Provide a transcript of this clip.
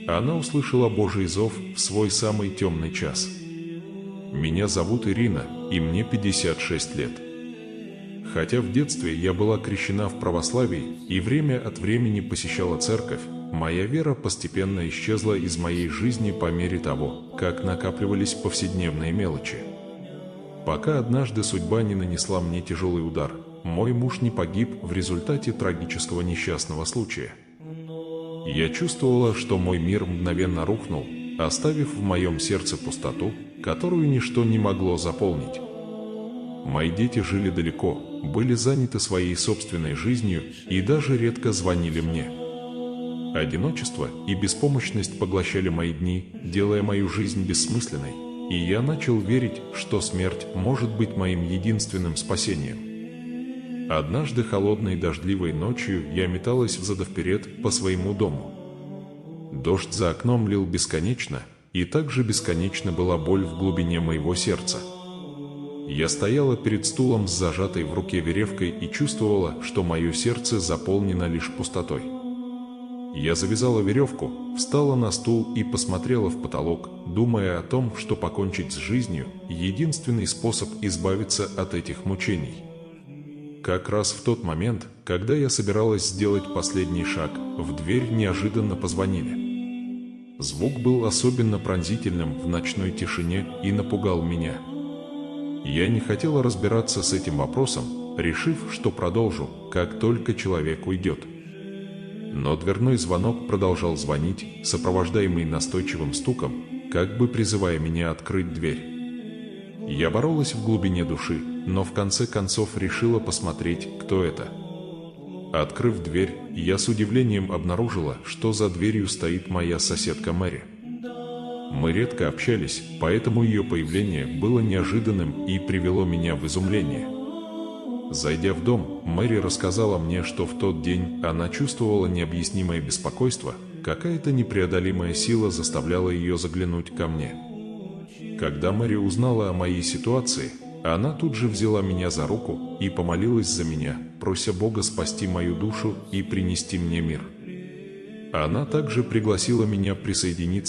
Она услышала Божий зов в свой самый темный час. Меня зовут Ирина, и мне 56 лет. Хотя в детстве я была крещена в православии и время от времени посещала церковь, моя вера постепенно исчезла из моей жизни по мере того, как накапливались повседневные мелочи. Пока однажды судьба не нанесла мне тяжелый удар, мой муж не погиб в результате трагического несчастного случая. Я чувствовала, что мой мир мгновенно рухнул, оставив в моем сердце пустоту, которую ничто не могло заполнить. Мои дети жили далеко, были заняты своей собственной жизнью и даже редко звонили мне. Одиночество и беспомощность поглощали мои дни, делая мою жизнь бессмысленной, и я начал верить, что смерть может быть моим единственным спасением. Однажды холодной дождливой ночью я металась взад и вперед по своему дому. Дождь за окном лил бесконечно, и также бесконечна была боль в глубине моего сердца. Я стояла перед стулом с зажатой в руке веревкой и чувствовала, что мое сердце заполнено лишь пустотой. Я завязала веревку, встала на стул и посмотрела в потолок, думая о том, что покончить с жизнью – единственный способ избавиться от этих мучений. Как раз в тот момент, когда я собиралась сделать последний шаг, в дверь неожиданно позвонили. Звук был особенно пронзительным в ночной тишине и напугал меня. Я не хотела разбираться с этим вопросом, решив, что продолжу, как только человек уйдет. Но дверной звонок продолжал звонить, сопровождаемый настойчивым стуком, как бы призывая меня открыть дверь. Я боролась в глубине души, но в конце концов решила посмотреть, кто это. Открыв дверь, я с удивлением обнаружила, что за дверью стоит моя соседка Мэри. Мы редко общались, поэтому ее появление было неожиданным и привело меня в изумление. Зайдя в дом, Мэри рассказала мне, что в тот день она чувствовала необъяснимое беспокойство, какая-то непреодолимая сила заставляла ее заглянуть ко мне. Когда Мэри узнала о моей ситуации, она тут же взяла меня за руку и помолилась за меня, прося Бога спасти мою душу и принести мне мир. Она также пригласила меня присоединиться